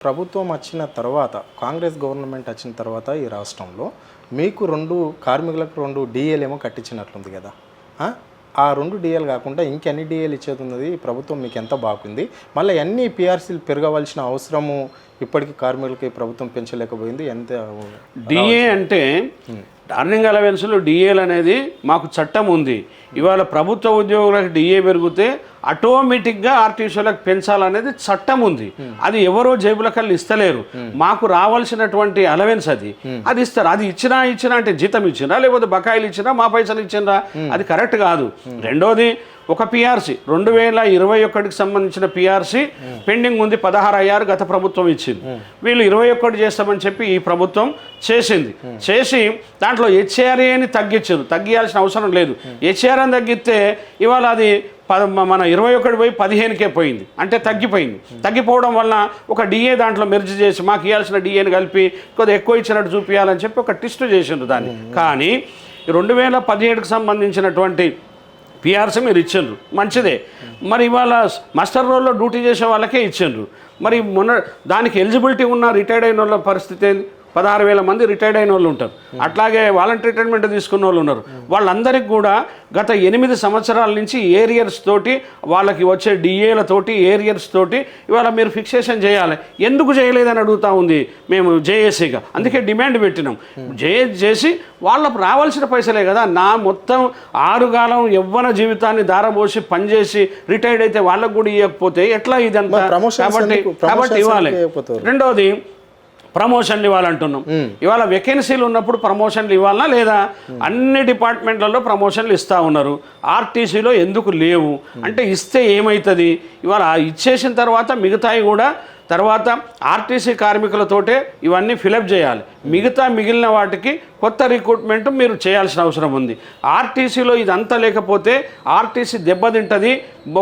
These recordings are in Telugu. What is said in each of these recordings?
ప్రభుత్వం వచ్చిన తర్వాత కాంగ్రెస్ గవర్నమెంట్ వచ్చిన తర్వాత ఈ రాష్ట్రంలో మీకు కార్మికులకు 2 డిఏలు ఏమో కట్టించినట్లుంది కదా. ఆ 2 డిఏలు కాకుండా ఇంకెన్ని డిఏలు ఇచ్చేది ఉన్నది ప్రభుత్వం మీకు ఎంత బాగుంది. మళ్ళీ అన్ని పిఆర్సీలు పెరగవలసిన అవసరము ఇప్పటికీ కార్మికులకి ప్రభుత్వం పెంచలేకపోయింది. ఎంత డిఏ అంటే టర్నింగ్ అలవెన్స్లో డిఏలు అనేది మాకు చట్టం ఉంది. ఇవాళ ప్రభుత్వ ఉద్యోగులకు డిఏ పెరిగితే ఆటోమేటిక్గా ఆర్టీసీలకు పెంచాలనేది చట్టం ఉంది. అది ఎవరో జేబులకల్లి ఇస్తలేరు. మాకు రావాల్సినటువంటి అలవెన్స్ అది ఇస్తారు. అది ఇచ్చినా అంటే జీతం ఇచ్చినా లేకపోతే బకాయిలు ఇచ్చినా మా పైసలు ఇచ్చినా అది కరెక్ట్ కాదు. రెండోది ఒక పిఆర్సీ 2021కి సంబంధించిన పిఆర్సీ పెండింగ్ ఉంది. 16 అయ్యారు గత ప్రభుత్వం ఇచ్చింది. వీళ్ళు 21 చేస్తామని చెప్పి ఈ ప్రభుత్వం చేసి దాంట్లో హెచ్ఆర్ఏని తగ్గియాల్సిన అవసరం లేదు. హెచ్ఆర్ అని తగ్గిస్తే ఇవాళ అది మన 21 పోయి 15కే పోయింది. అంటే తగ్గిపోవడం వల్ల ఒక డిఏ దాంట్లో మెర్జ్ చేసి మాకు ఇవ్వాల్సిన డిఏని కలిపి కొద్దిగా ఎక్కువ ఇచ్చినట్టు చూపించాలని చెప్పి ఒక ట్విస్ట్ చేసిండ్రు దాన్ని. కానీ 2017కి సంబంధించినటువంటి పిఆర్సీ మీరు ఇచ్చిండ్రు, మంచిదే. మరి ఇవాళ మాస్టర్ రోల్లో డ్యూటీ చేసే వాళ్ళకే ఇచ్చిండ్రు. మరి దానికి ఎలిజిబిలిటీ ఉన్న రిటైర్డ్ అయిన వాళ్ళ పరిస్థితి ఏంది? 16,000 మంది రిటైర్డ్ అయిన వాళ్ళు ఉంటారు. అట్లాగే వాలంటరీ రిటైర్మెంట్ తీసుకున్న వాళ్ళు ఉన్నారు. వాళ్ళందరికీ కూడా గత 8 సంవత్సరాల నుంచి ఏరియర్స్ తోటి వాళ్ళకి వచ్చే డిఏలతోటి ఏరియర్స్ తోటి ఇవాళ మీరు ఫిక్సేషన్ చేయాలి. ఎందుకు చేయలేదని అడుగుతూ ఉంది మేము జేఏసీగా. అందుకే డిమాండ్ పెట్టినాం. చేసి వాళ్ళకు రావాల్సిన పైసలే కదా. నా మొత్తం 6 కాలం యవ్వన జీవితాన్ని దారబోసి పనిచేసి రిటైర్డ్ అయితే వాళ్ళకు కూడా ఇవ్వకపోతే ఎట్లా ఇదంతా? కాబట్టి ఇవ్వాలి. రెండోది ప్రమోషన్లు ఇవ్వాలంటున్నాం. ఇవాళ వేకెన్సీలు ఉన్నప్పుడు ప్రమోషన్లు ఇవ్వాలనా లేదా? అన్ని డిపార్ట్మెంట్లలో ప్రమోషన్లు ఇస్తూ ఉన్నారు. ఆర్టీసీలో ఎందుకు లేవు అంటే ఇస్తే ఏమవుతుంది? ఇవాళ ఇచ్చేసిన తర్వాత మిగతాయి కూడా తర్వాత ఆర్టీసీ కార్మికులతోటే ఇవన్నీ ఫిలప్ చేయాలి. మిగిలిన వాటికి కొత్త రిక్రూట్మెంట్ మీరు చేయాల్సిన అవసరం ఉంది. ఆర్టీసీలో ఇదంతా లేకపోతే ఆర్టీసీ దెబ్బతింటుంది.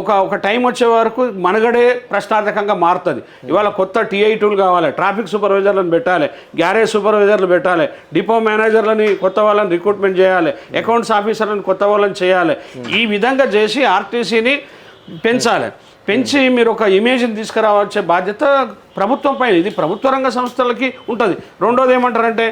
ఒక టైం వచ్చే వరకు మనగడే ప్రశ్నార్థకంగా మారుతుంది. ఇవాళ కొత్త టీఐ2లు కావాలి, ట్రాఫిక్ సూపర్వైజర్లను పెట్టాలి, గ్యారేజ్ సూపర్వైజర్లు పెట్టాలి, డిపో మేనేజర్లని కొత్త వాళ్ళని రిక్రూట్మెంట్ చేయాలి, అకౌంట్స్ ఆఫీసర్లను కొత్త వాళ్ళని చేయాలి. ఈ విధంగా చేసి ఆర్టీసీని పెంచి మీరు ఒక ఇమేజ్ని తీసుకురావచ్చే బాధ్యత ప్రభుత్వం పైన. ఇది ప్రభుత్వ రంగ సంస్థలకి ఉంటుంది. రెండోది ఏమంటారంటే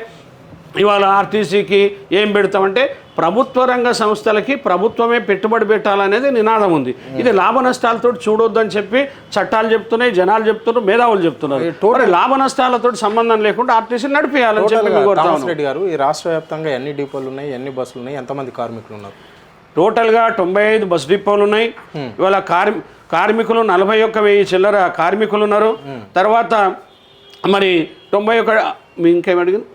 ఇవాళ ఆర్టీసీకి ఏం పెడతామంటే ప్రభుత్వ రంగ సంస్థలకి ప్రభుత్వమే పెట్టుబడి పెట్టాలనేది నినాదం ఉంది. ఇది లాభ నష్టాలతో చూడొద్దని చెప్పి చట్టాలు చెప్తున్నాయి, జనాలు చెప్తున్నారు, మేధావులు చెప్తున్నారు. లాభ నష్టాలతో సంబంధం లేకుండా ఆర్టీసీ నడిపేయాలని చెప్పి రెడ్డి గారు, ఈ రాష్ట్ర వ్యాప్తంగా ఎన్ని డిపోలు ఉన్నాయి, ఎన్ని బస్సులు ఉన్నాయి, ఎంతమంది కార్మికులు ఉన్నారు? టోటల్గా 95 బస్ డిపోలు ఉన్నాయి. ఇవాళ కార్మికులు 41,000 చిల్లర కార్మికులు ఉన్నారు. తర్వాత మరి 91 ఇంకేమడిగింది?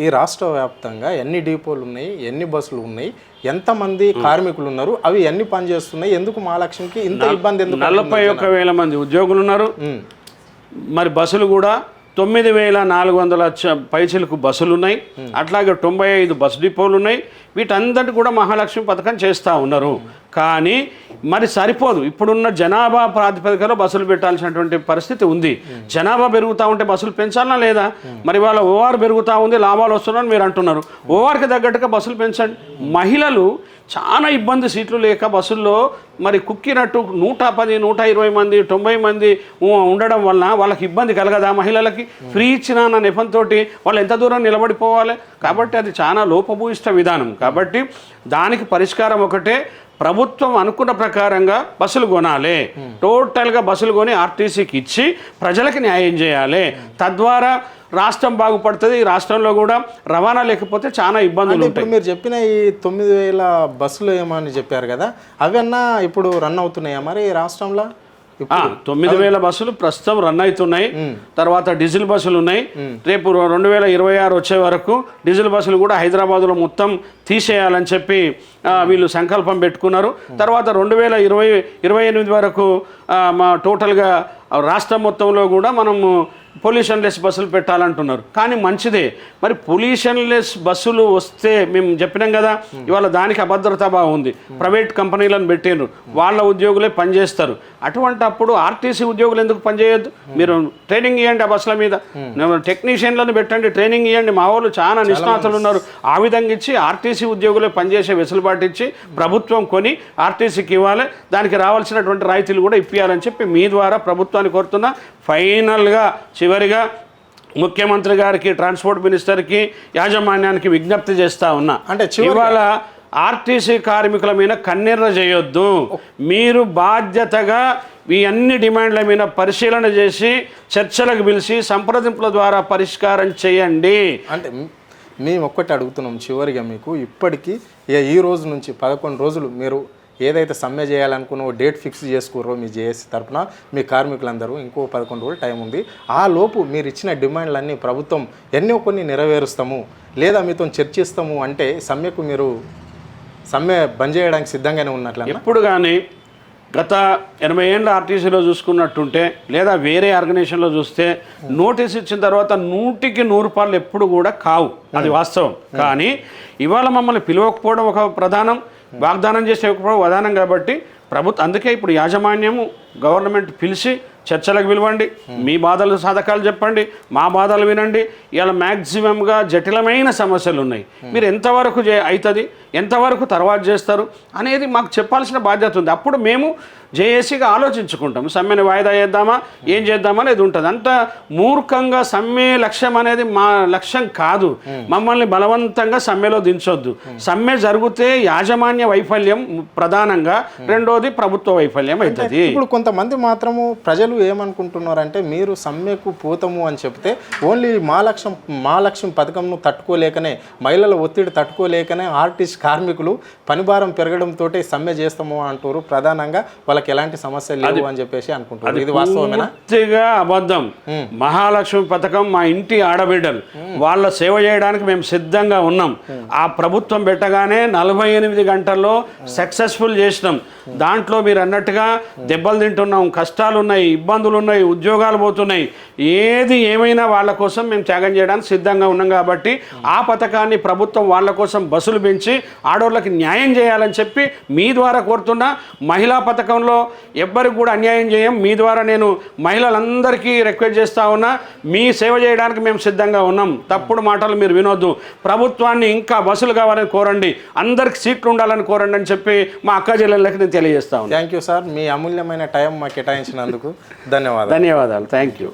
ఈ రాష్ట్ర వ్యాప్తంగా ఎన్ని డిపోలు ఉన్నాయి, ఎన్ని బస్సులు ఉన్నాయి, ఎంతమంది కార్మికులు ఉన్నారు, అవి ఎన్ని పని చేస్తున్నాయి, ఎందుకు మహాలక్ష్మికి ఇంత ఇబ్బంది ఎందుకు? 41,000 మంది ఉద్యోగులు ఉన్నారు. మరి బస్సులు కూడా 9,400 పైసలకు బస్సులు ఉన్నాయి. అట్లాగే 95 బస్ డిపోలు ఉన్నాయి. వీటందరికీ కూడా మహాలక్ష్మి పథకం చేస్తూ ఉన్నారు. కానీ మరి సరిపోదు. ఇప్పుడున్న జనాభా ప్రాతిపదికలో బస్సులు పెట్టాల్సినటువంటి పరిస్థితి ఉంది. జనాభా పెరుగుతూ ఉంటే బస్సులు పెంచాలా లేదా? మరి వాళ్ళ ఓఆర్ పెరుగుతూ ఉంది, లాభాలు వస్తున్నాయని మీరు అంటున్నారు. ఓఆర్కి తగ్గట్టుగా బస్సులు పెంచండి. మహిళలు చాలా ఇబ్బంది, సీట్లు లేక బస్సుల్లో మరి కుక్కినట్టు 110, 120 మంది, 90 మంది ఉండడం వలన వాళ్ళకి ఇబ్బంది కలగదా? మహిళలకి ఫ్రీ ఇచ్చిన అన్న నెపంతో వాళ్ళు ఎంత దూరం నిలబడిపోవాలి? కాబట్టి అది చాలా లోపభూయిష్ట విధానం. కాబట్టి దానికి పరిష్కారం ఒకటే, ప్రభుత్వం అనుకున్న ప్రకారంగా బస్సులు కొనాలి. టోటల్గా బస్సులు కొని ఆర్టీసీకి ఇచ్చి ప్రజలకి న్యాయం చేయాలి. తద్వారా రాష్ట్రం బాగుపడుతుంది. ఈ రాష్ట్రంలో కూడా రవాణా లేకపోతే చాలా ఇబ్బందులు ఉంటాయి. మీరు చెప్పిన ఈ 9,000 బస్సులు ఏమని చెప్పారు కదా, అవన్నా ఇప్పుడు రన్ అవుతున్నాయా మరి ఈ రాష్ట్రంలో? 9,000 బస్సులు ప్రస్తుతం రన్ అవుతున్నాయి. తర్వాత డీజిల్ బస్సులు ఉన్నాయి. రేపు 2026 వచ్చే వరకు డీజిల్ బస్సులు కూడా హైదరాబాద్లో మొత్తం తీసేయాలని చెప్పి వీళ్ళు సంకల్పం పెట్టుకున్నారు. తర్వాత 2028 వరకు మా టోటల్గా రాష్ట్రం మొత్తంలో కూడా మనము పొల్యూషన్ లెస్ బస్సులు పెట్టాలంటున్నారు. కానీ మంచిదే, మరి పొల్యూషన్ లెస్ బస్సులు వస్తే మేము చెప్పినాం కదా, ఇవాళ దానికి అభద్రతా భావం ఉంది. ప్రైవేట్ కంపెనీలను పెట్టిండ్రు, వాళ్ళ ఉద్యోగులే పనిచేస్తారు. అటువంటి అప్పుడు ఆర్టీసీ ఉద్యోగులు ఎందుకు పనిచేయొద్దు? మీరు ట్రైనింగ్ ఇవ్వండి, ఆ బస్సుల మీద టెక్నీషియన్లను పెట్టండి, ట్రైనింగ్ ఇవ్వండి. మా వాళ్ళు చాలా నిష్ణాతులు ఉన్నారు. ఆ విధంగా ఇచ్చి ఆర్టీసీ ఉద్యోగులే పనిచేసే వెసులుబాటు ఇచ్చి ప్రభుత్వం కొని ఆర్టీసీకి ఇవ్వాలి, దానికి రావాల్సినటువంటి రాయితీలు కూడా ఇప్పించాలని చెప్పి మీ ద్వారా ప్రభుత్వాన్ని కోరుతున్నా. ఫైనల్గా చివరిగా ముఖ్యమంత్రి గారికి, ట్రాన్స్పోర్ట్ మినిస్టర్కి, యాజమాన్యానికి విజ్ఞప్తి చేస్తా ఉన్నా, అంటే ఇవాళ ఆర్టీసీ కార్మికుల మీద కన్నెర్ర చేయొద్దు. మీరు బాధ్యతగా ఈ అన్ని డిమాండ్ల మీద పరిశీలన చేసి చర్చలకు పిలిచి సంప్రదింపుల ద్వారా పరిష్కారం చేయండి. అంటే మేము ఒక్కటి అడుగుతున్నాం చివరిగా, మీకు ఇప్పటికీ ఈ రోజు నుంచి 11 రోజులు మీరు ఏదైతే సమ్మె చేయాలనుకున్న డేట్ ఫిక్స్ చేసుకుర్రో మీ జేఏసీ తరఫున మీ కార్మికులందరూ, ఇంకో 11 రోజులు టైం ఉంది. ఆ లోపు మీరు ఇచ్చిన డిమాండ్లన్నీ ప్రభుత్వం ఎన్నో కొన్ని నెరవేరుస్తాము లేదా మీతో చర్చిస్తాము అంటే సమ్మె బంద్ చేయడానికి సిద్ధంగానే ఉన్నట్లు. ఎప్పుడు కానీ గత 80 ఏళ్ళ ఆర్టీసీలో చూసుకున్నట్టుంటే లేదా వేరే ఆర్గనైజేషన్లో చూస్తే నోటీస్ ఇచ్చిన తర్వాత 100కి 100 రూపాయలు ఎప్పుడు కూడా కావు, అది వాస్తవం. కానీ ఇవాళ మమ్మల్ని పిలవకపోవడం ఒక ప్రధానం, వాగ్దానం చేసే ఒక ప్రధానం. కాబట్టి అందుకే ఇప్పుడు యాజమాన్యము గవర్నమెంట్ పిలిచి చర్చలకు పిలవండి, మీ బాధలు సాధకాలు చెప్పండి, మా బాధలు వినండి. ఇలా మ్యాక్సిమంగా జటిలమైన సమస్యలు ఉన్నాయి, మీరు ఎంతవరకు అవుతుంది, ఎంతవరకు తర్వాత చేస్తారు అనేది మాకు చెప్పాల్సిన బాధ్యత ఉంది. అప్పుడు మేము జేఏసీగా ఆలోచించుకుంటాం, సమ్మెను వాయిదా చేద్దామా, ఏం చేద్దామా అనేది ఉంటుంది. అంత మూర్ఖంగా సమ్మె లక్ష్యం అనేది మా లక్ష్యం కాదు. మమ్మల్ని బలవంతంగా సమ్మెలో దించొద్దు. సమ్మె జరిగితే యాజమాన్య వైఫల్యం ప్రధానంగా, రెండోది ప్రభుత్వ వైఫల్యం అవుతుంది. ఇప్పుడు కొంతమంది మాత్రము ప్రజలు ఏమనుకుంటున్నారంటే, మీరు సమ్మెకు పోతాము అని చెప్తే ఓన్లీ మా లక్ష్యం పథకంను తట్టుకోలేకనే, మహిళల ఒత్తిడి తట్టుకోలేకనే ఆర్టీసీ కార్మికులు పనిభారం పెరగడంతో సమ్మె చేస్తాము అంటారు. ప్రధానంగా వాళ్ళకి ఎలాంటి సమస్యలు లేవు అని చెప్పేసి అనుకుంటున్నారు. ఇది వాస్తవమేనా? పూర్తిగా అబద్ధం. మహాలక్ష్మి పథకం మా ఇంటి ఆడబిడ్డలు, వాళ్ళ సేవ చేయడానికి మేము సిద్ధంగా ఉన్నాం. ఆ ప్రభుత్వం పెట్టగానే 48 గంటల్లో సక్సెస్ఫుల్ చేసినాం. దాంట్లో మీరు అన్నట్టుగా దెబ్బలు తింటున్నాం, కష్టాలు ఉన్నాయి, ఇబ్బందులు ఉన్నాయి, ఉద్యోగాలు పోతున్నాయి. ఏది ఏమైనా వాళ్ళ కోసం మేము త్యాగం చేయడానికి సిద్ధంగా ఉన్నాం. కాబట్టి ఆ పథకాన్ని ప్రభుత్వం వాళ్ళ కోసం బస్సులు పెంచి ఆడవాళ్ళకి న్యాయం చేయాలని చెప్పి మీ ద్వారా కోరుతున్నా. మహిళా పథకంలో ఎవ్వరికి కూడా అన్యాయం చేయం. మీ ద్వారా నేను మహిళలందరికీ రిక్వెస్ట్ చేస్తూ ఉన్నా, మీ సేవ చేయడానికి మేము సిద్ధంగా ఉన్నాం. తప్పుడు మాటలు మీరు వినొద్దు. ప్రభుత్వాన్ని ఇంకా బస్సులు కావాలని కోరండి, అందరికి సీట్లు ఉండాలని కోరండి అని చెప్పి మా అక్క జిల్లాలకి నేను తెలియజేస్తా ఉన్నాను. థ్యాంక్ యూ సార్, మీ అమూల్యమైన టైం మాకు కేటాయించినందుకు ధన్యవాదాలు. Thank you.